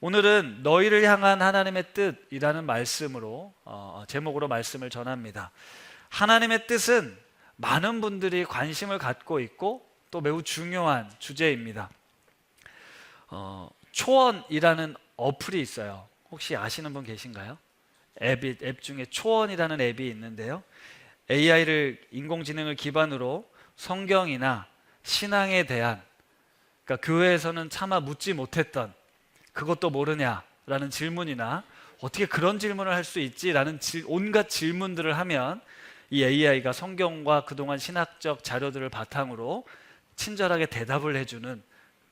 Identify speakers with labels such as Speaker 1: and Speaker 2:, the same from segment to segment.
Speaker 1: 오늘은 너희를 향한 하나님의 뜻이라는 말씀으로 제목으로 말씀을 전합니다. 하나님의 뜻은 많은 분들이 관심을 갖고 있고 또 매우 중요한 주제입니다. 초원이라는 어플이 있어요. 혹시 아시는 분 계신가요? 앱 중에 초원이라는 앱이 있는데요, AI를 인공지능을 기반으로 성경이나 신앙에 대한, 그러니까 교회에서는 차마 묻지 못했던 그것도 모르냐라는 질문이나 어떻게 그런 질문을 할 수 있지라는 온갖 질문들을 하면 이 AI가 성경과 그동안 신학적 자료들을 바탕으로 친절하게 대답을 해주는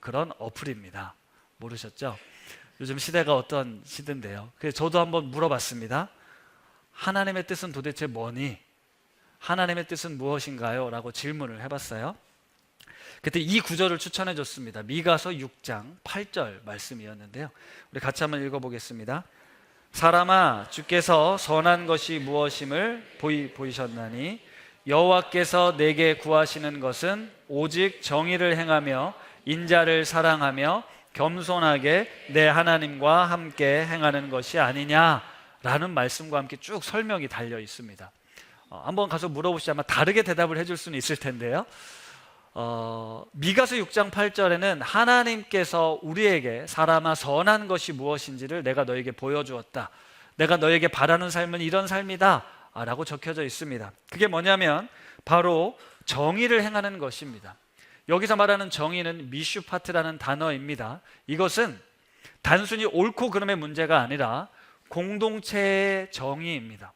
Speaker 1: 그런 어플입니다. 모르셨죠? 요즘 시대가 어떤 시대인데요. 그래서 저도 한번 물어봤습니다. 하나님의 뜻은 도대체 뭐니? 하나님의 뜻은 무엇인가요? 라고 질문을 해봤어요. 그때 이 구절을 추천해 줬습니다. 미가서 6장 8절 말씀이었는데요, 우리 같이 한번 읽어보겠습니다. 사람아, 주께서 선한 것이 무엇임을 보이셨나니 여호와께서 내게 구하시는 것은 오직 정의를 행하며 인자를 사랑하며 겸손하게 내 하나님과 함께 행하는 것이 아니냐라는 말씀과 함께 쭉 설명이 달려 있습니다. 한번 가서 물어보시지 아마 다르게 대답을 해줄 수는 있을 텐데요, 미가서 6장 8절에는 하나님께서 우리에게 사람아 선한 것이 무엇인지를 내가 너에게 보여주었다, 내가 너에게 바라는 삶은 이런 삶이다 라고 적혀져 있습니다. 그게 뭐냐면 바로 정의를 행하는 것입니다. 여기서 말하는 정의는 미슈파트라는 단어입니다. 이것은 단순히 옳고 그름의 문제가 아니라 공동체의 정의입니다.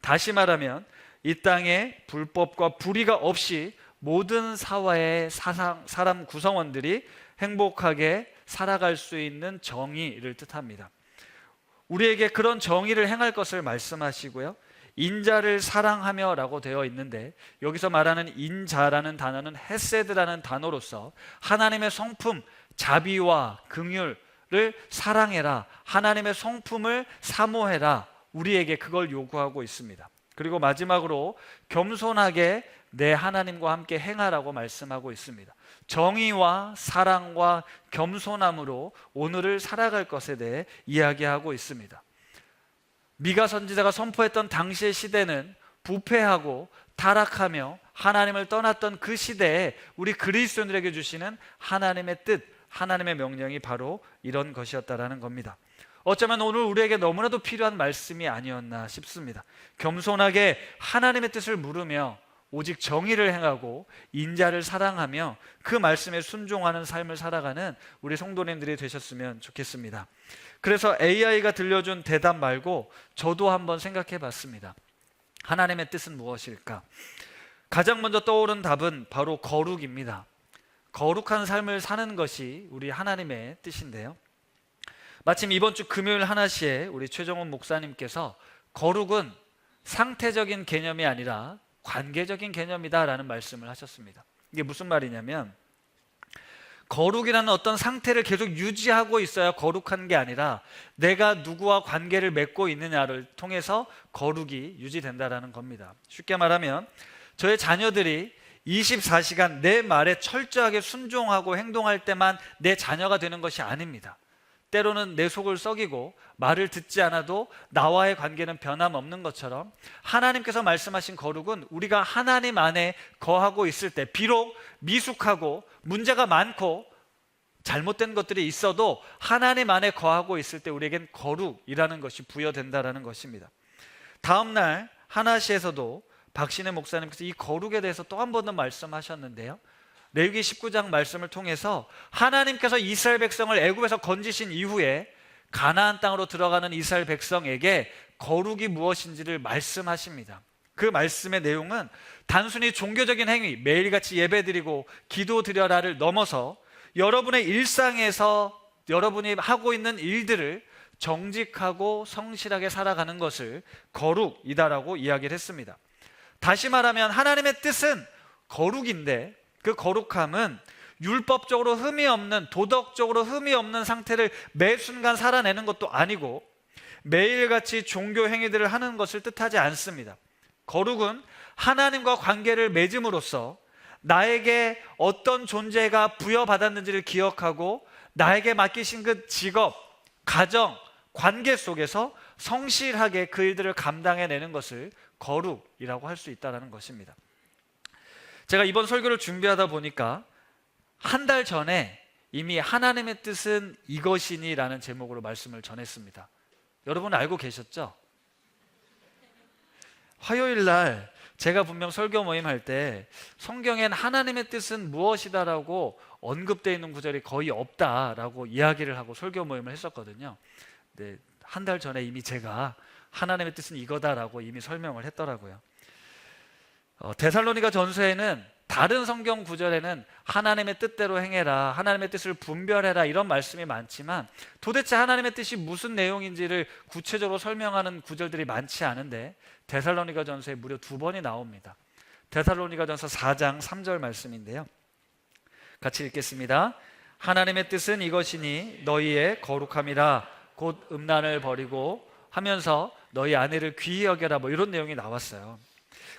Speaker 1: 다시 말하면 이 땅에 불법과 불의가 없이 모든 사회의 사람 구성원들이 행복하게 살아갈 수 있는 정의를 뜻합니다. 우리에게 그런 정의를 행할 것을 말씀하시고요, 인자를 사랑하며 라고 되어 있는데 여기서 말하는 인자라는 단어는 헤세드라는 단어로서 하나님의 성품 자비와 긍휼을 사랑해라, 하나님의 성품을 사모해라, 우리에게 그걸 요구하고 있습니다. 그리고 마지막으로 겸손하게 내 하나님과 함께 행하라고 말씀하고 있습니다. 정의와 사랑과 겸손함으로 오늘을 살아갈 것에 대해 이야기하고 있습니다. 미가 선지자가 선포했던 당시의 시대는 부패하고 타락하며 하나님을 떠났던 그 시대에 우리 그리스도인들에게 주시는 하나님의 뜻, 하나님의 명령이 바로 이런 것이었다라는 겁니다. 어쩌면 오늘 우리에게 너무나도 필요한 말씀이 아니었나 싶습니다. 겸손하게 하나님의 뜻을 물으며 오직 정의를 행하고 인자를 사랑하며 그 말씀에 순종하는 삶을 살아가는 우리 성도님들이 되셨으면 좋겠습니다. 그래서 AI가 들려준 대답 말고 저도 한번 생각해 봤습니다. 하나님의 뜻은 무엇일까? 가장 먼저 떠오른 답은 바로 거룩입니다. 거룩한 삶을 사는 것이 우리 하나님의 뜻인데요, 마침 이번 주 금요일 하나시에 우리 최정원 목사님께서 거룩은 상태적인 개념이 아니라 관계적인 개념이다라는 말씀을 하셨습니다. 이게 무슨 말이냐면 거룩이라는 어떤 상태를 계속 유지하고 있어야 거룩한 게 아니라 내가 누구와 관계를 맺고 있느냐를 통해서 거룩이 유지된다라는 겁니다. 쉽게 말하면 저의 자녀들이 24시간 내 말에 철저하게 순종하고 행동할 때만 내 자녀가 되는 것이 아닙니다. 때로는 내 속을 썩이고 말을 듣지 않아도 나와의 관계는 변함없는 것처럼 하나님께서 말씀하신 거룩은 우리가 하나님 안에 거하고 있을 때 비록 미숙하고 문제가 많고 잘못된 것들이 있어도 하나님 안에 거하고 있을 때 우리에겐 거룩이라는 것이 부여된다는 것입니다. 다음 날 하나시에서도 박신혜 목사님께서 이 거룩에 대해서 또 한 번 더 말씀하셨는데요, 레위기 19장 말씀을 통해서 하나님께서 이스라엘 백성을 애굽에서 건지신 이후에 가나안 땅으로 들어가는 이스라엘 백성에게 거룩이 무엇인지를 말씀하십니다. 그 말씀의 내용은 단순히 종교적인 행위, 매일같이 예배드리고 기도드려라를 넘어서 여러분의 일상에서 여러분이 하고 있는 일들을 정직하고 성실하게 살아가는 것을 거룩이다라고 이야기를 했습니다. 다시 말하면 하나님의 뜻은 거룩인데 그 거룩함은 율법적으로 흠이 없는, 도덕적으로 흠이 없는 상태를 매 순간 살아내는 것도 아니고 매일같이 종교 행위들을 하는 것을 뜻하지 않습니다. 거룩은 하나님과 관계를 맺음으로써 나에게 어떤 존재가 부여받았는지를 기억하고 나에게 맡기신 그 직업, 가정, 관계 속에서 성실하게 그 일들을 감당해내는 것을 거룩이라고 할 수 있다는 것입니다. 제가 이번 설교를 준비하다 보니까 한 달 전에 이미 하나님의 뜻은 이것이니 라는 제목으로 말씀을 전했습니다. 여러분 알고 계셨죠? 화요일 날 제가 분명 설교 모임 할 때 성경엔 하나님의 뜻은 무엇이다라고 언급되어 있는 구절이 거의 없다라고 이야기를 하고 설교 모임을 했었거든요. 네, 한 달 전에 이미 제가 하나님의 뜻은 이거다라고 이미 설명을 했더라고요. 데살로니가 전서에는 다른 성경 구절에는 하나님의 뜻대로 행해라, 하나님의 뜻을 분별해라 이런 말씀이 많지만 도대체 하나님의 뜻이 무슨 내용인지를 구체적으로 설명하는 구절들이 많지 않은데 데살로니가 전서에 무려 2번이 나옵니다. 데살로니가 전서 4장 3절 말씀인데요, 같이 읽겠습니다. 하나님의 뜻은 이것이니 너희의 거룩함이라 곧 음란을 버리고 하면서 너희 아내를 귀히 여겨라, 뭐 이런 내용이 나왔어요.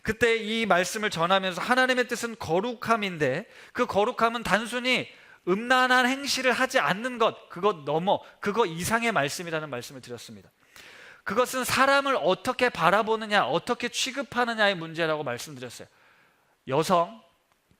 Speaker 1: 그때 이 말씀을 전하면서 하나님의 뜻은 거룩함인데 그 거룩함은 단순히 음란한 행실을 하지 않는 것, 그것 넘어 그거 이상의 말씀이라는 말씀을 드렸습니다. 그것은 사람을 어떻게 바라보느냐, 어떻게 취급하느냐의 문제라고 말씀드렸어요. 여성,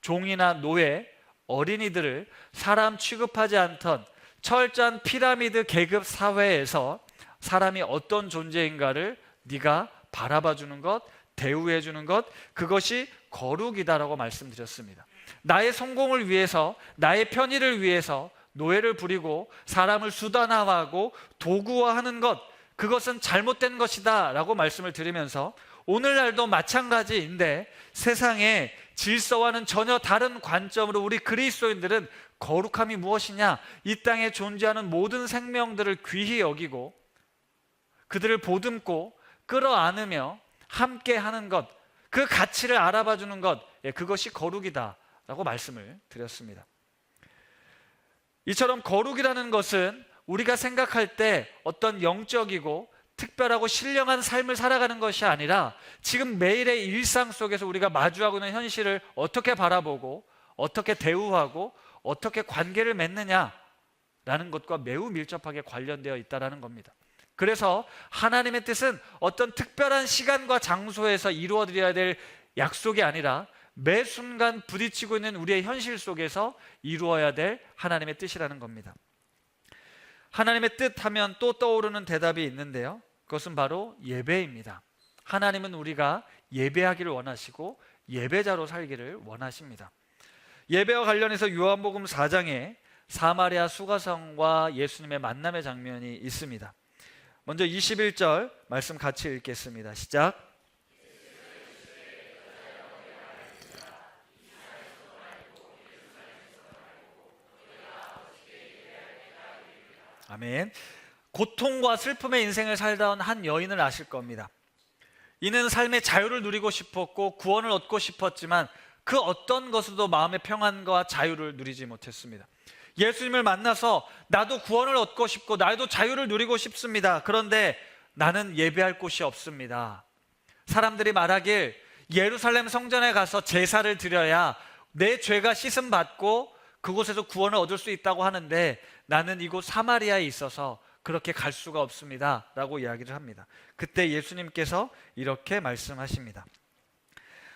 Speaker 1: 종이나 노예, 어린이들을 사람 취급하지 않던 철저한 피라미드 계급 사회에서 사람이 어떤 존재인가를 네가 바라봐 주는 것, 대우해 주는 것, 그것이 거룩이다라고 말씀드렸습니다. 나의 성공을 위해서, 나의 편의를 위해서 노예를 부리고 사람을 수단화하고 도구화하는 것, 그것은 잘못된 것이다 라고 말씀을 드리면서 오늘날도 마찬가지인데 세상의 질서와는 전혀 다른 관점으로 우리 그리스도인들은 거룩함이 무엇이냐, 이 땅에 존재하는 모든 생명들을 귀히 여기고 그들을 보듬고 끌어안으며 함께 하는 것, 그 가치를 알아봐 주는 것, 그것이 거룩이다 라고 말씀을 드렸습니다. 이처럼 거룩이라는 것은 우리가 생각할 때 어떤 영적이고 특별하고 신령한 삶을 살아가는 것이 아니라 지금 매일의 일상 속에서 우리가 마주하고 있는 현실을 어떻게 바라보고 어떻게 대우하고 어떻게 관계를 맺느냐라는 것과 매우 밀접하게 관련되어 있다는 겁니다. 그래서 하나님의 뜻은 어떤 특별한 시간과 장소에서 이루어드려야 될 약속이 아니라 매 순간 부딪히고 있는 우리의 현실 속에서 이루어야 될 하나님의 뜻이라는 겁니다. 하나님의 뜻 하면 또 떠오르는 대답이 있는데요, 그것은 바로 예배입니다. 하나님은 우리가 예배하기를 원하시고 예배자로 살기를 원하십니다. 예배와 관련해서 요한복음 4장에 사마리아 수가성과 예수님의 만남의 장면이 있습니다. 먼저 21절 말씀 같이 읽겠습니다. 시작. 아멘. 고통과 슬픔의 인생을 살다 온 한 여인을 아실 겁니다. 이는 삶의 자유를 누리고 싶었고 구원을 얻고 싶었지만 그 어떤 것으로도 마음의 평안과 자유를 누리지 못했습니다. 예수님을 만나서 나도 구원을 얻고 싶고 나도 자유를 누리고 싶습니다. 그런데 나는 예배할 곳이 없습니다. 사람들이 말하길 예루살렘 성전에 가서 제사를 드려야 내 죄가 씻음 받고 그곳에서 구원을 얻을 수 있다고 하는데 나는 이곳 사마리아에 있어서 그렇게 갈 수가 없습니다 라고 이야기를 합니다. 그때 예수님께서 이렇게 말씀하십니다.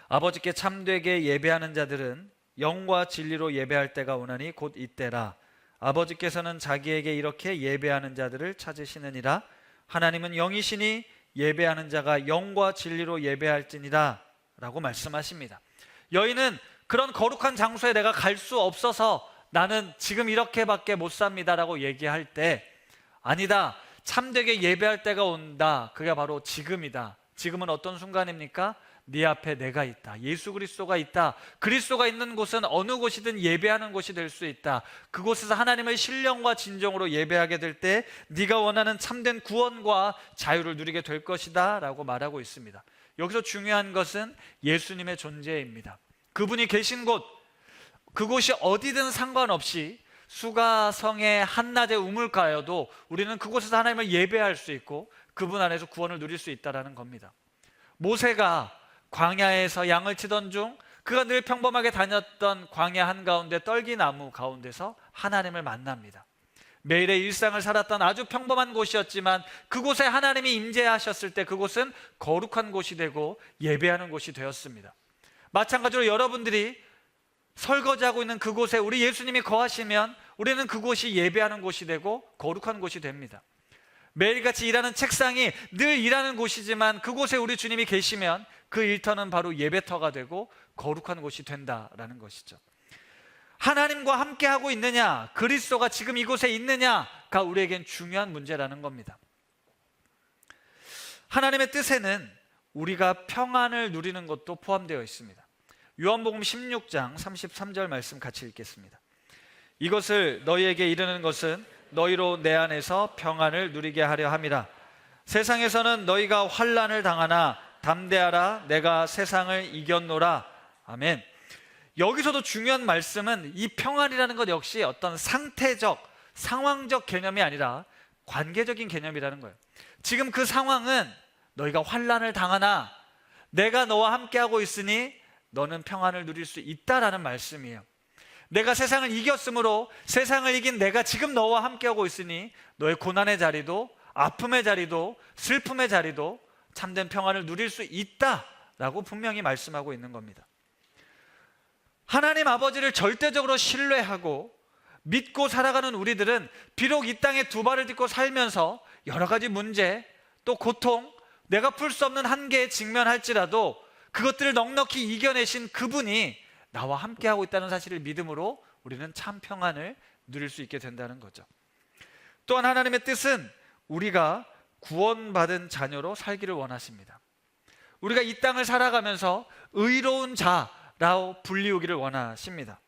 Speaker 1: 아버지께 참되게 예배하는 자들은 영과 진리로 예배할 때가 오나니 곧 이때라. 아버지께서는 자기에게 이렇게 예배하는 자들을 찾으시느니라. 하나님은 영이시니 예배하는 자가 영과 진리로 예배할지니라 라고 말씀하십니다. 여인은 그런 거룩한 장소에 내가 갈 수 없어서 나는 지금 이렇게밖에 못 삽니다 라고 얘기할 때, 아니다, 참되게 예배할 때가 온다, 그게 바로 지금이다. 지금은 어떤 순간입니까? 네 앞에 내가 있다, 예수 그리스도가 있다. 그리스도가 있는 곳은 어느 곳이든 예배하는 곳이 될 수 있다. 그곳에서 하나님의 신령과 진정으로 예배하게 될 때 네가 원하는 참된 구원과 자유를 누리게 될 것이다 라고 말하고 있습니다. 여기서 중요한 것은 예수님의 존재입니다. 그분이 계신 곳, 그곳이 어디든 상관없이 수가성의 한낮의 우물가여도 우리는 그곳에서 하나님을 예배할 수 있고 그분 안에서 구원을 누릴 수 있다는 겁니다. 모세가 광야에서 양을 치던 중 그가 늘 평범하게 다녔던 광야 한가운데 떨기나무 가운데서 하나님을 만납니다. 매일의 일상을 살았던 아주 평범한 곳이었지만 그곳에 하나님이 임재하셨을 때 그곳은 거룩한 곳이 되고 예배하는 곳이 되었습니다. 마찬가지로 여러분들이 설거지하고 있는 그곳에 우리 예수님이 거하시면 우리는 그곳이 예배하는 곳이 되고 거룩한 곳이 됩니다. 매일같이 일하는 책상이 늘 일하는 곳이지만 그곳에 우리 주님이 계시면 그 일터는 바로 예배터가 되고 거룩한 곳이 된다라는 것이죠. 하나님과 함께하고 있느냐, 그리스도가 지금 이곳에 있느냐가 우리에겐 중요한 문제라는 겁니다. 하나님의 뜻에는 우리가 평안을 누리는 것도 포함되어 있습니다. 요한복음 16장 33절 말씀 같이 읽겠습니다. 이것을 너희에게 이르는 것은 너희로 내 안에서 평안을 누리게 하려 함이라. 세상에서는 너희가 환난을 당하나 담대하라, 내가 세상을 이겼노라. 아멘. 여기서도 중요한 말씀은 이 평안이라는 것 역시 어떤 상태적, 상황적 개념이 아니라 관계적인 개념이라는 거예요. 지금 그 상황은 너희가 환난을 당하나 내가 너와 함께하고 있으니 너는 평안을 누릴 수 있다라는 말씀이에요. 내가 세상을 이겼으므로 세상을 이긴 내가 지금 너와 함께하고 있으니 너의 고난의 자리도 아픔의 자리도 슬픔의 자리도 참된 평안을 누릴 수 있다라고 분명히 말씀하고 있는 겁니다. 하나님 아버지를 절대적으로 신뢰하고 믿고 살아가는 우리들은 비록 이 땅에 두 발을 딛고 살면서 여러 가지 문제 또 고통, 내가 풀 수 없는 한계에 직면할지라도 그것들을 넉넉히 이겨내신 그분이 나와 함께하고 있다는 사실을 믿음으로 우리는 참 평안을 누릴 수 있게 된다는 거죠. 또한 하나님의 뜻은 우리가 구원받은 자녀로 살기를 원하십니다. 우리가 이 땅을 살아가면서 의로운 자라고 불리우기를 원하십니다.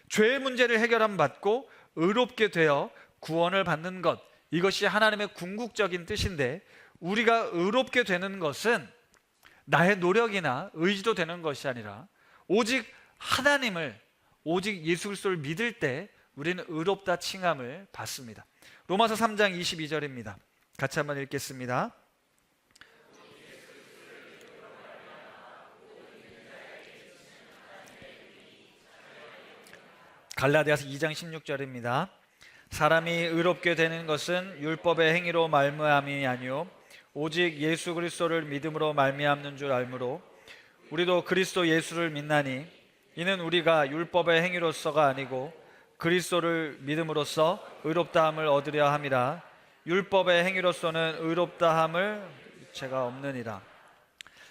Speaker 1: 죄의 문제를 해결함 받고 의롭게 되어 구원을 받는 것, 이것이 하나님의 궁극적인 뜻인데 우리가 의롭게 되는 것은 나의 노력이나 의지도 되는 것이 아니라 오직 하나님을, 오직 예수 그리스도를 믿을 때 우리는 의롭다 칭함을 받습니다. 로마서 3장 22절입니다. 같이 한번 읽겠습니다. 갈라디아서 2장 16절입니다. 사람이 의롭게 되는 것은 율법의 행위로 말미암이 아니요 오직 예수 그리스도를 믿음으로 말미암는 줄 알므로 우리도 그리스도 예수를 믿나니 이는 우리가 율법의 행위로서가 아니고 그리스도를 믿음으로써 의롭다함을 얻으려 함이라. 율법의 행위로서는 의롭다함을 제가 없느니라.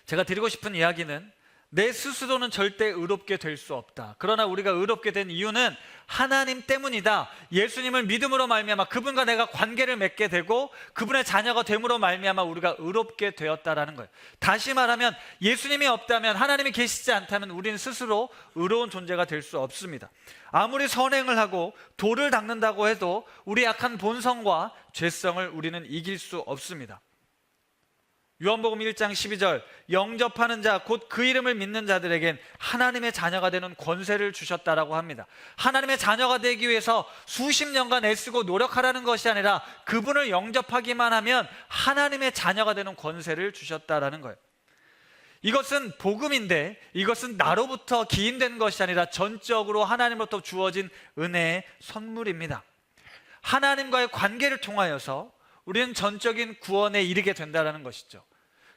Speaker 1: 제가 드리고 싶은 이야기는 내 스스로는 절대 의롭게 될 수 없다. 그러나 우리가 의롭게 된 이유는 하나님 때문이다. 예수님을 믿음으로 말미암아 그분과 내가 관계를 맺게 되고 그분의 자녀가 됨으로 말미암아 우리가 의롭게 되었다라는 거예요. 다시 말하면 예수님이 없다면, 하나님이 계시지 않다면 우리는 스스로 의로운 존재가 될 수 없습니다. 아무리 선행을 하고 도를 닦는다고 해도 우리 약한 본성과 죄성을 우리는 이길 수 없습니다. 요한복음 1장 12절, 영접하는 자 곧 그 이름을 믿는 자들에겐 하나님의 자녀가 되는 권세를 주셨다라고 합니다. 하나님의 자녀가 되기 위해서 수십 년간 애쓰고 노력하라는 것이 아니라 그분을 영접하기만 하면 하나님의 자녀가 되는 권세를 주셨다라는 거예요. 이것은 복음인데 이것은 나로부터 기인된 것이 아니라 전적으로 하나님으로부터 주어진 은혜의 선물입니다. 하나님과의 관계를 통하여서 우리는 전적인 구원에 이르게 된다는 것이죠.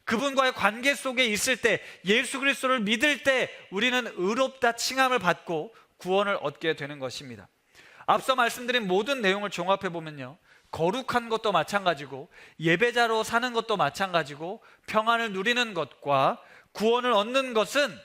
Speaker 1: 그분과의 관계 속에 있을 때, 예수 그리스도를 믿을 때 우리는 의롭다 칭함을 받고 구원을 얻게 되는 것입니다. 앞서 말씀드린 모든 내용을 종합해 보면요, 거룩한 것도 마찬가지고 예배자로 사는 것도 마찬가지고 평안을 누리는 것과 구원을 얻는 것은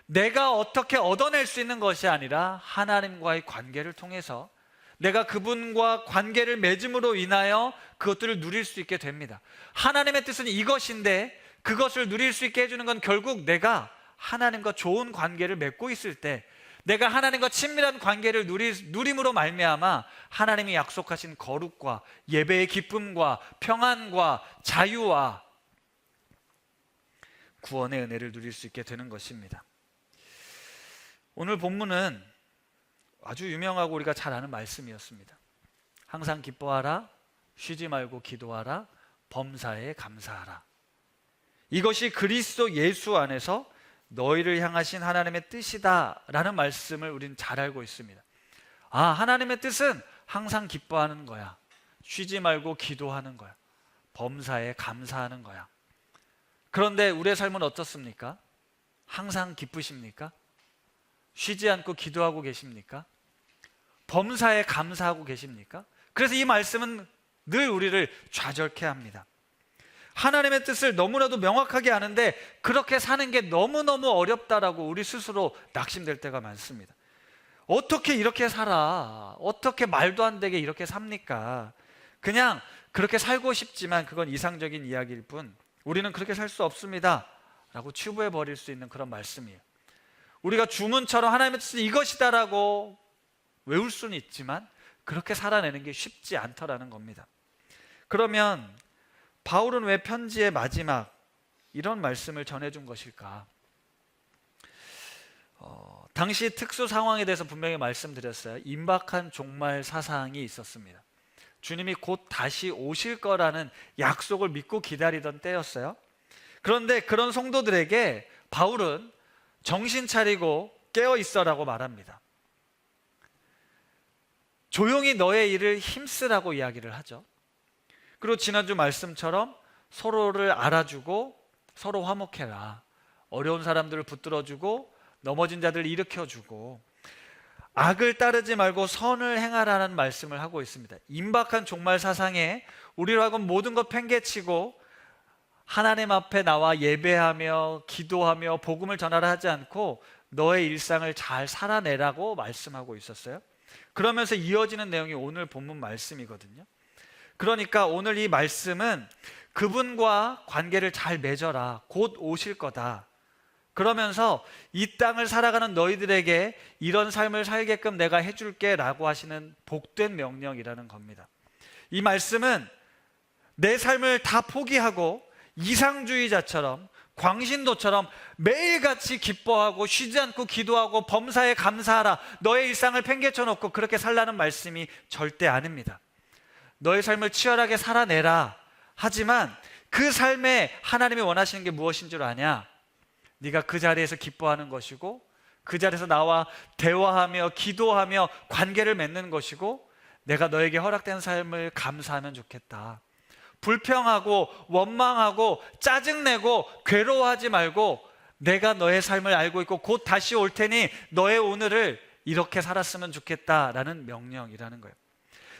Speaker 1: 내가 어떻게 얻어낼 수 있는 것이 아니라 하나님과의 관계를 통해서 내가 그분과 관계를 맺음으로 인하여 그것들을 누릴 수 있게 됩니다. 하나님의 뜻은 이것인데 그것을 누릴 수 있게 해주는 건 결국 내가 하나님과 좋은 관계를 맺고 있을 때, 내가 하나님과 친밀한 관계를 누림으로 말미암아 하나님이 약속하신 거룩과 예배의 기쁨과 평안과 자유와 구원의 은혜를 누릴 수 있게 되는 것입니다. 오늘 본문은 아주 유명하고 우리가 잘 아는 말씀이었습니다. 항상 기뻐하라, 쉬지 말고 기도하라, 범사에 감사하라. 이것이 그리스도 예수 안에서 너희를 향하신 하나님의 뜻이다 라는 말씀을 우리는 잘 알고 있습니다. 하나님의 뜻은 항상 기뻐하는 거야. 쉬지 말고 기도하는 거야. 범사에 감사하는 거야. 그런데 우리의 삶은 어떻습니까? 항상 기쁘십니까? 쉬지 않고 기도하고 계십니까? 범사에 감사하고 계십니까? 그래서 이 말씀은 늘 우리를 좌절케 합니다. 하나님의 뜻을 너무나도 명확하게 아는데 그렇게 사는 게 너무너무 어렵다라고 우리 스스로 낙심될 때가 많습니다. 어떻게 이렇게 살아? 어떻게 말도 안 되게 이렇게 삽니까? 그냥 그렇게 살고 싶지만 그건 이상적인 이야기일 뿐 우리는 그렇게 살 수 없습니다 라고 치부해 버릴 수 있는 그런 말씀이에요. 우리가 주문처럼 하나님의 뜻은 이것이다라고 외울 수는 있지만 그렇게 살아내는 게 쉽지 않더라는 겁니다. 그러면 바울은 왜 편지의 마지막 이런 말씀을 전해준 것일까? 당시 특수 상황에 대해서 분명히 말씀드렸어요. 임박한 종말 사상이 있었습니다. 주님이 곧 다시 오실 거라는 약속을 믿고 기다리던 때였어요. 그런데 그런 성도들에게 바울은 정신 차리고 깨어 있어라고 말합니다. 조용히 너의 일을 힘쓰라고 이야기를 하죠. 그리고 지난주 말씀처럼 서로를 알아주고 서로 화목해라. 어려운 사람들을 붙들어주고 넘어진 자들을 일으켜주고 악을 따르지 말고 선을 행하라는 말씀을 하고 있습니다. 임박한 종말 사상에 우리로 하여금 모든 것 팽개치고 하나님 앞에 나와 예배하며 기도하며 복음을 전하라 하지 않고 너의 일상을 잘 살아내라고 말씀하고 있었어요. 그러면서 이어지는 내용이 오늘 본문 말씀이거든요. 그러니까 오늘 이 말씀은 그분과 관계를 잘 맺어라. 곧 오실 거다. 그러면서 이 땅을 살아가는 너희들에게 이런 삶을 살게끔 내가 해줄게 라고 하시는 복된 명령이라는 겁니다. 이 말씀은 내 삶을 다 포기하고 이상주의자처럼 광신도처럼 매일같이 기뻐하고 쉬지 않고 기도하고 범사에 감사하라. 너의 일상을 팽개쳐 놓고 그렇게 살라는 말씀이 절대 아닙니다. 너의 삶을 치열하게 살아내라. 하지만 그 삶에 하나님이 원하시는 게 무엇인 줄 아냐? 네가 그 자리에서 기뻐하는 것이고 그 자리에서 나와 대화하며 기도하며 관계를 맺는 것이고 내가 너에게 허락된 삶을 감사하면 좋겠다. 불평하고 원망하고 짜증내고 괴로워하지 말고 내가 너의 삶을 알고 있고 곧 다시 올 테니 너의 오늘을 이렇게 살았으면 좋겠다라는 명령이라는 거예요.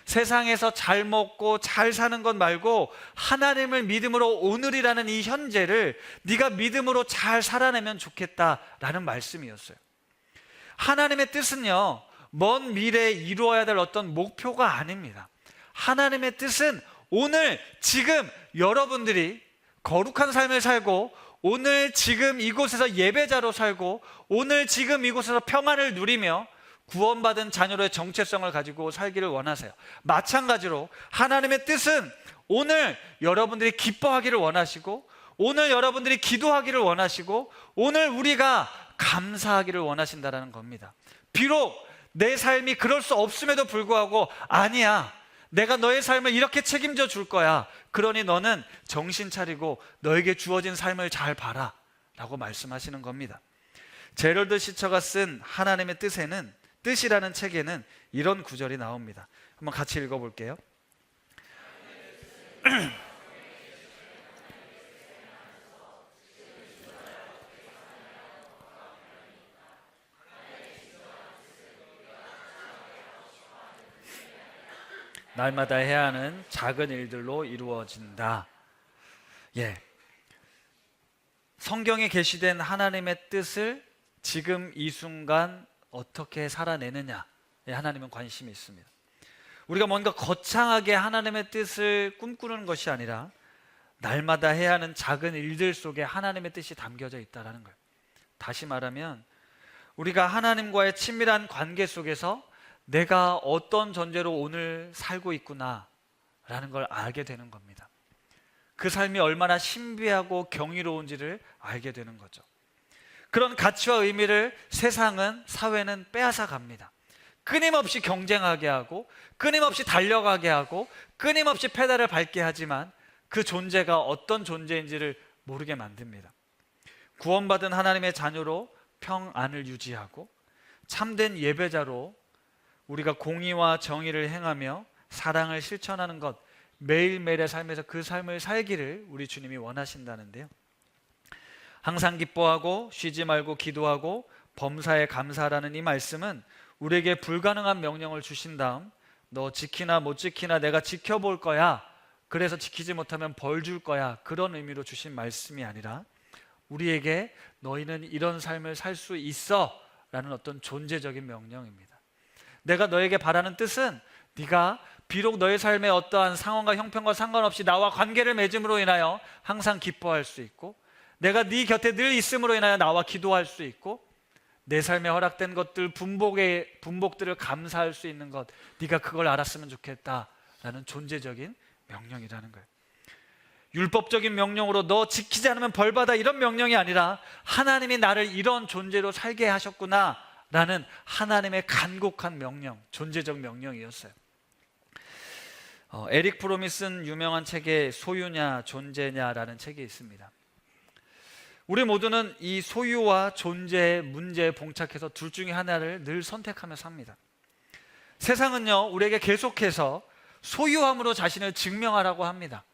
Speaker 1: 세상에서 잘 먹고 잘 사는 것 말고 하나님을 믿음으로 오늘이라는 이 현재를 네가 믿음으로 잘 살아내면 좋겠다라는 말씀이었어요. 하나님의 뜻은요, 먼 미래에 이루어야 될 어떤 목표가 아닙니다. 하나님의 뜻은 오늘 지금 여러분들이 거룩한 삶을 살고 오늘 지금 이곳에서 예배자로 살고 오늘 지금 이곳에서 평안을 누리며 구원받은 자녀로의 정체성을 가지고 살기를 원하세요. 마찬가지로 하나님의 뜻은 오늘 여러분들이 기뻐하기를 원하시고 오늘 여러분들이 기도하기를 원하시고 오늘 우리가 감사하기를 원하신다는 겁니다. 비록 내 삶이 그럴 수 없음에도 불구하고 아니야, 내가 너의 삶을 이렇게 책임져 줄 거야. 그러니 너는 정신 차리고 너에게 주어진 삶을 잘 봐라 라고 말씀하시는 겁니다. 제럴드 시처가 쓴 하나님의 뜻이라는 책에는 이런 구절이 나옵니다. 한번 같이 읽어볼게요. 날마다 해야 하는 작은 일들로 이루어진다. 성경에 게시된 하나님의 뜻을 지금 이 순간 어떻게 살아내느냐에 하나님은 관심이 있습니다. 우리가 뭔가 거창하게 하나님의 뜻을 꿈꾸는 것이 아니라 날마다 해야 하는 작은 일들 속에 하나님의 뜻이 담겨져 있다는 거예요. 다시 말하면 우리가 하나님과의 친밀한 관계 속에서 내가 어떤 존재로 오늘 살고 있구나라는 걸 알게 되는 겁니다. 그 삶이 얼마나 신비하고 경이로운지를 알게 되는 거죠. 그런 가치와 의미를 세상은, 사회는 빼앗아 갑니다. 끊임없이 경쟁하게 하고 끊임없이 달려가게 하고 끊임없이 페달을 밟게 하지만 그 존재가 어떤 존재인지를 모르게 만듭니다. 구원받은 하나님의 자녀로 평안을 유지하고 참된 예배자로 우리가 공의와 정의를 행하며 사랑을 실천하는 것, 매일매일의 삶에서 그 삶을 살기를 우리 주님이 원하신다는데요. 항상 기뻐하고 쉬지 말고 기도하고 범사에 감사하라는 이 말씀은 우리에게 불가능한 명령을 주신 다음 너 지키나 못 지키나 내가 지켜볼 거야, 그래서 지키지 못하면 벌 줄 거야, 그런 의미로 주신 말씀이 아니라 우리에게 너희는 이런 삶을 살 수 있어 라는 어떤 존재적인 명령입니다. 내가 너에게 바라는 뜻은 네가 비록 너의 삶의 어떠한 상황과 형편과 상관없이 나와 관계를 맺음으로 인하여 항상 기뻐할 수 있고, 내가 네 곁에 늘 있음으로 인하여 나와 기도할 수 있고, 내 삶에 허락된 것들 분복들을 감사할 수 있는 것, 네가 그걸 알았으면 좋겠다라는 존재적인 명령이라는 거예요. 율법적인 명령으로 너 지키지 않으면 벌받아, 이런 명령이 아니라 하나님이 나를 이런 존재로 살게 하셨구나 라는 하나님의 간곡한 명령, 존재적 명령이었어요. 에릭 프롬이 쓴 유명한 책에 소유냐 존재냐라는 책이 있습니다. 우리 모두는 이 소유와 존재의 문제에 봉착해서 둘 중에 하나를 늘 선택하며 삽니다. 세상은요, 우리에게 계속해서 소유함으로 자신을 증명하라고 합니다.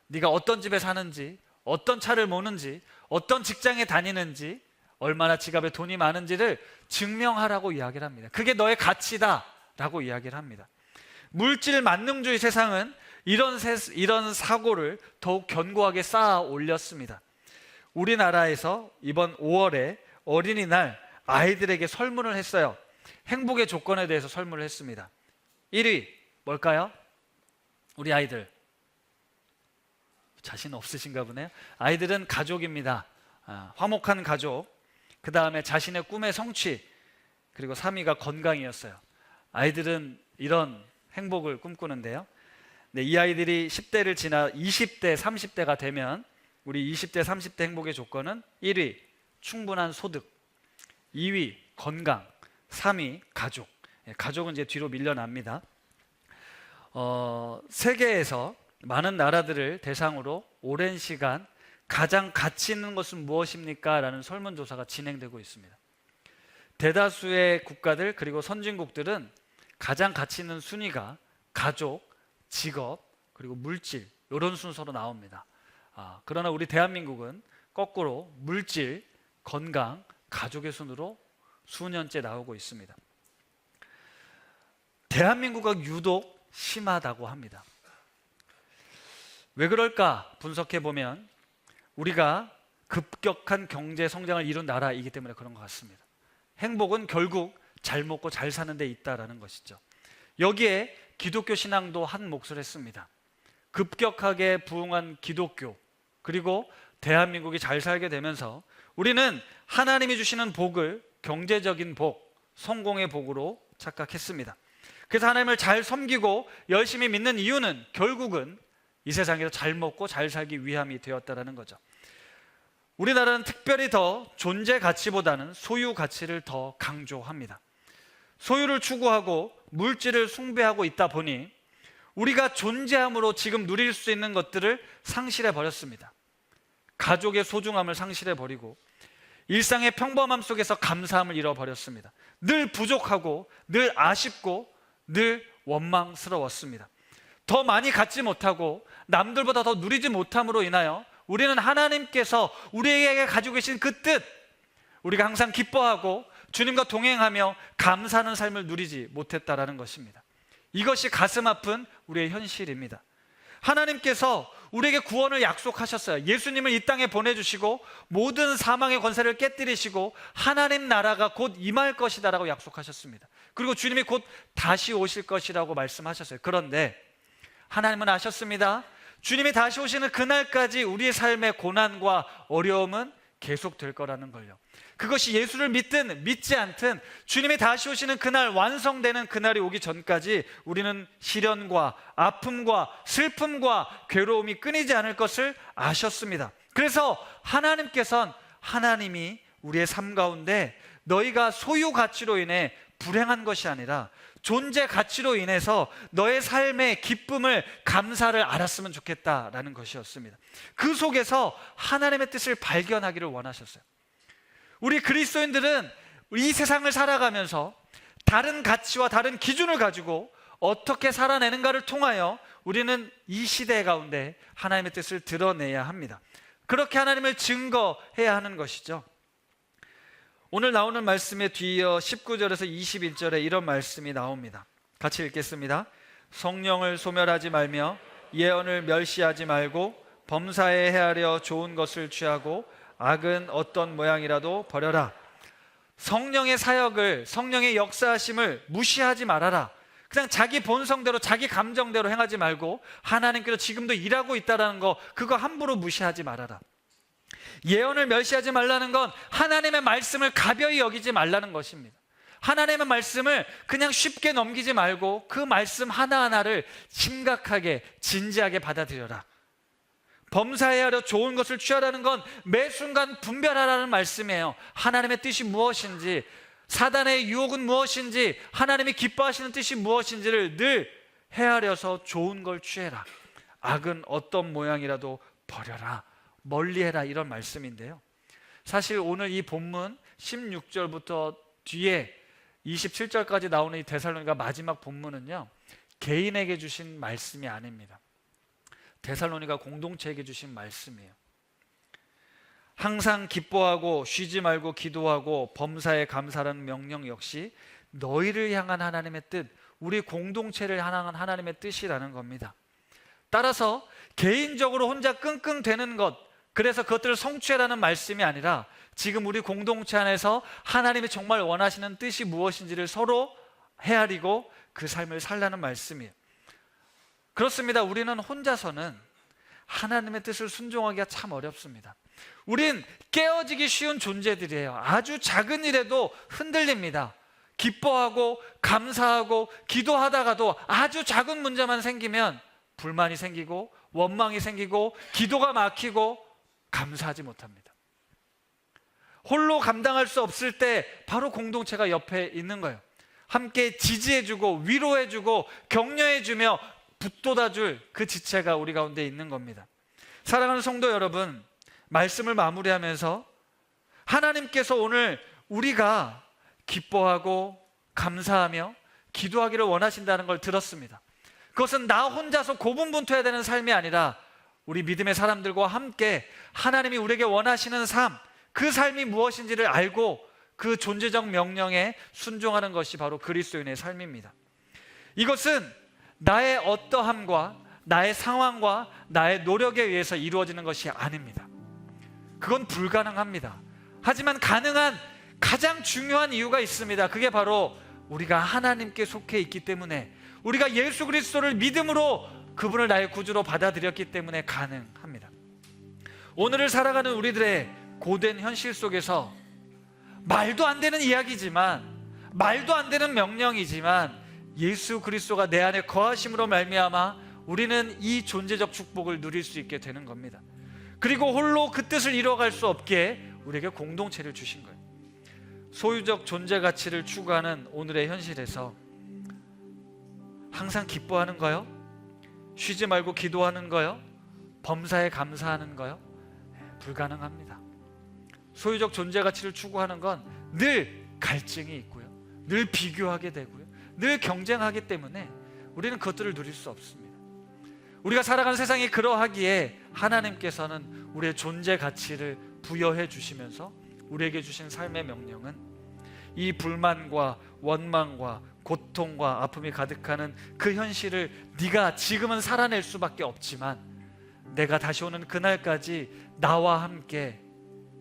Speaker 1: 네가 어떤 집에 사는지, 어떤 차를 모는지, 어떤 직장에 다니는지, 얼마나 지갑에 돈이 많은지를 증명하라고 이야기를 합니다. 그게 너의 가치다 라고 이야기를 합니다. 물질 만능주의 세상은 이런 사고를 더욱 견고하게 쌓아 올렸습니다. 우리나라에서 이번 5월에 어린이날 아이들에게 설문을 했어요. 행복의 조건에 대해서 설문을 했습니다. 1위 뭘까요? 우리 아이들 자신 없으신가 보네요. 아이들은 가족입니다. 화목한 가족, 그 다음에 자신의 꿈의 성취, 그리고 3위가 건강이었어요. 아이들은 이런 행복을 꿈꾸는데요. 네, 이 아이들이 10대를 지나 20대, 30대가 되면 우리 20대, 30대 행복의 조건은 1위 충분한 소득, 2위 건강, 3위 가족. 가족은 이제 뒤로 밀려납니다. 세계에서 많은 나라들을 대상으로 오랜 시간 가장 가치 있는 것은 무엇입니까? 라는 설문조사가 진행되고 있습니다. 대다수의 국가들 그리고 선진국들은 가장 가치 있는 순위가 가족, 직업, 그리고 물질, 이런 순서로 나옵니다. 그러나 우리 대한민국은 거꾸로 물질, 건강, 가족의 순으로 수년째 나오고 있습니다. 대한민국은 유독 심하다고 합니다. 왜 그럴까 분석해 보면 우리가 급격한 경제 성장을 이룬 나라이기 때문에 그런 것 같습니다. 행복은 결국 잘 먹고 잘 사는 데 있다라는 것이죠. 여기에 기독교 신앙도 한 몫을 했습니다. 급격하게 부흥한 기독교, 그리고 대한민국이 잘 살게 되면서 우리는 하나님이 주시는 복을 경제적인 복, 성공의 복으로 착각했습니다. 그래서 하나님을 잘 섬기고 열심히 믿는 이유는 결국은 이 세상에서 잘 먹고 잘 살기 위함이 되었다는 거죠. 우리나라는 특별히 더 존재 가치보다는 소유 가치를 더 강조합니다. 소유를 추구하고 물질을 숭배하고 있다 보니 우리가 존재함으로 지금 누릴 수 있는 것들을 상실해 버렸습니다. 가족의 소중함을 상실해 버리고 일상의 평범함 속에서 감사함을 잃어버렸습니다. 늘 부족하고 늘 아쉽고 늘 원망스러웠습니다. 더 많이 갖지 못하고 남들보다 더 누리지 못함으로 인하여 우리는 하나님께서 우리에게 가지고 계신 그 뜻, 우리가 항상 기뻐하고 주님과 동행하며 감사하는 삶을 누리지 못했다라는 것입니다. 이것이 가슴 아픈 우리의 현실입니다. 하나님께서 우리에게 구원을 약속하셨어요. 예수님을 이 땅에 보내주시고 모든 사망의 권세를 깨뜨리시고 하나님 나라가 곧 임할 것이다 라고 약속하셨습니다. 그리고 주님이 곧 다시 오실 것이라고 말씀하셨어요. 그런데 하나님은 아셨습니다. 주님이 다시 오시는 그날까지 우리의 삶의 고난과 어려움은 계속될 거라는 걸요. 그것이 예수를 믿든 믿지 않든 주님이 다시 오시는 그날, 완성되는 그날이 오기 전까지 우리는 시련과 아픔과 슬픔과 괴로움이 끊이지 않을 것을 아셨습니다. 그래서 하나님께서는 하나님이 우리의 삶 가운데 너희가 소유 가치로 인해 불행한 것이 아니라 존재 가치로 인해서 너의 삶의 기쁨을, 감사를 알았으면 좋겠다라는 것이었습니다. 그 속에서 하나님의 뜻을 발견하기를 원하셨어요. 우리 그리스도인들은 이 세상을 살아가면서 다른 가치와 다른 기준을 가지고 어떻게 살아내는가를 통하여 우리는 이 시대 가운데 하나님의 뜻을 드러내야 합니다. 그렇게 하나님을 증거해야 하는 것이죠. 오늘 나오는 말씀에 뒤이어 19절에서 21절에 이런 말씀이 나옵니다. 같이 읽겠습니다. 성령을 소멸하지 말며 예언을 멸시하지 말고 범사에 헤아려 좋은 것을 취하고 악은 어떤 모양이라도 버려라. 성령의 사역을, 성령의 역사하심을 무시하지 말아라. 그냥 자기 본성대로, 자기 감정대로 행하지 말고 하나님께서 지금도 일하고 있다는 거, 그거 함부로 무시하지 말아라. 예언을 멸시하지 말라는 건 하나님의 말씀을 가벼이 여기지 말라는 것입니다. 하나님의 말씀을 그냥 쉽게 넘기지 말고 그 말씀 하나하나를 심각하게, 진지하게 받아들여라. 범사에 좋은 것을 취하라는 건 매 순간 분별하라는 말씀이에요. 하나님의 뜻이 무엇인지, 사단의 유혹은 무엇인지, 하나님이 기뻐하시는 뜻이 무엇인지를 늘 헤아려서 좋은 걸 취해라. 악은 어떤 모양이라도 버려라, 멀리해라, 이런 말씀인데요. 사실 오늘 이 본문 16절부터 뒤에 27절까지 나오는 이 데살로니가 마지막 본문은요, 개인에게 주신 말씀이 아닙니다. 데살로니가 공동체에게 주신 말씀이에요. 항상 기뻐하고 쉬지 말고 기도하고 범사에 감사하는 명령 역시 너희를 향한 하나님의 뜻, 우리 공동체를 향한 하나님의 뜻이라는 겁니다. 따라서 개인적으로 혼자 끙끙대는 것, 그래서 그것들을 성취해라는 말씀이 아니라 지금 우리 공동체 안에서 하나님이 정말 원하시는 뜻이 무엇인지를 서로 헤아리고 그 삶을 살라는 말씀이에요. 그렇습니다. 우리는 혼자서는 하나님의 뜻을 순종하기가 참 어렵습니다. 우린 깨어지기 쉬운 존재들이에요. 아주 작은 일에도 흔들립니다. 기뻐하고 감사하고 기도하다가도 아주 작은 문제만 생기면 불만이 생기고 원망이 생기고 기도가 막히고 감사하지 못합니다. 홀로 감당할 수 없을 때 바로 공동체가 옆에 있는 거예요. 함께 지지해주고 위로해주고 격려해주며 붙돋아줄 그 지체가 우리 가운데 있는 겁니다. 사랑하는 성도 여러분, 말씀을 마무리하면서 하나님께서 오늘 우리가 기뻐하고 감사하며 기도하기를 원하신다는 걸 들었습니다. 그것은 나 혼자서 고분분투해야 되는 삶이 아니라 우리 믿음의 사람들과 함께 하나님이 우리에게 원하시는 삶, 그 삶이 무엇인지를 알고 그 존재적 명령에 순종하는 것이 바로 그리스도인의 삶입니다. 이것은 나의 어떠함과 나의 상황과 나의 노력에 의해서 이루어지는 것이 아닙니다. 그건 불가능합니다. 하지만 가능한 가장 중요한 이유가 있습니다. 그게 바로 우리가 하나님께 속해 있기 때문에, 우리가 예수 그리스도를 믿음으로 그분을 나의 구주로 받아들였기 때문에 가능합니다. 오늘을 살아가는 우리들의 고된 현실 속에서 말도 안 되는 이야기지만, 말도 안 되는 명령이지만 예수 그리스도가 내 안에 거하심으로 말미암아 우리는 이 존재적 축복을 누릴 수 있게 되는 겁니다. 그리고 홀로 그 뜻을 이뤄갈 수 없게 우리에게 공동체를 주신 거예요. 소유적 존재 가치를 추구하는 오늘의 현실에서 항상 기뻐하는 거요? 쉬지 말고 기도하는 거요? 범사에 감사하는 거요? 불가능합니다. 소유적 존재 가치를 추구하는 건 늘 갈증이 있고요, 늘 비교하게 되고요, 늘 경쟁하기 때문에 우리는 그것들을 누릴 수 없습니다. 우리가 살아가는 세상이 그러하기에 하나님께서는 우리의 존재 가치를 부여해 주시면서 우리에게 주신 삶의 명령은 이 불만과 원망과 고통과 아픔이 가득하는 그 현실을 네가 지금은 살아낼 수밖에 없지만 내가 다시 오는 그날까지 나와 함께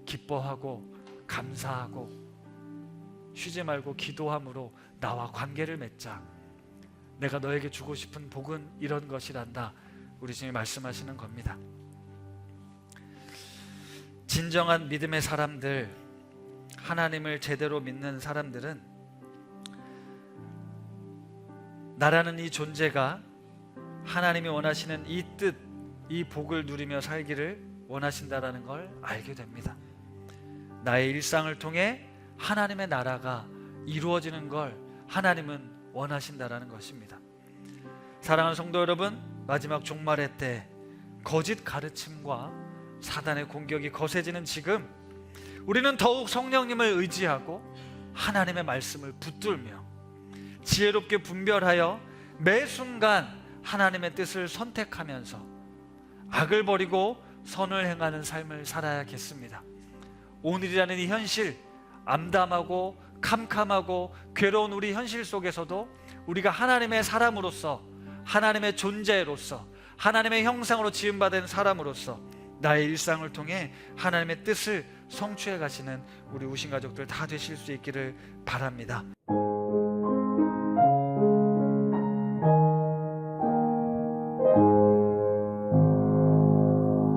Speaker 1: 기뻐하고 감사하고 쉬지 말고 기도함으로 나와 관계를 맺자. 내가 너에게 주고 싶은 복은 이런 것이란다. 우리 주님이 말씀하시는 겁니다. 진정한 믿음의 사람들, 하나님을 제대로 믿는 사람들은 나라는 이 존재가 하나님이 원하시는 이 뜻, 이 복을 누리며 살기를 원하신다라는 걸 알게 됩니다. 나의 일상을 통해 하나님의 나라가 이루어지는 걸 하나님은 원하신다라는 것입니다. 사랑하는 성도 여러분, 마지막 종말의 때 거짓 가르침과 사단의 공격이 거세지는 지금 우리는 더욱 성령님을 의지하고 하나님의 말씀을 붙들며 지혜롭게 분별하여 매 순간 하나님의 뜻을 선택하면서 악을 버리고 선을 행하는 삶을 살아야겠습니다. 오늘이라는 이 현실, 암담하고 캄캄하고 괴로운 우리 현실 속에서도 우리가 하나님의 사람으로서, 하나님의 존재로서, 하나님의 형상으로 지음받은 사람으로서 나의 일상을 통해 하나님의 뜻을 성취해 가시는 우리 우신 가족들 다 되실 수 있기를 바랍니다.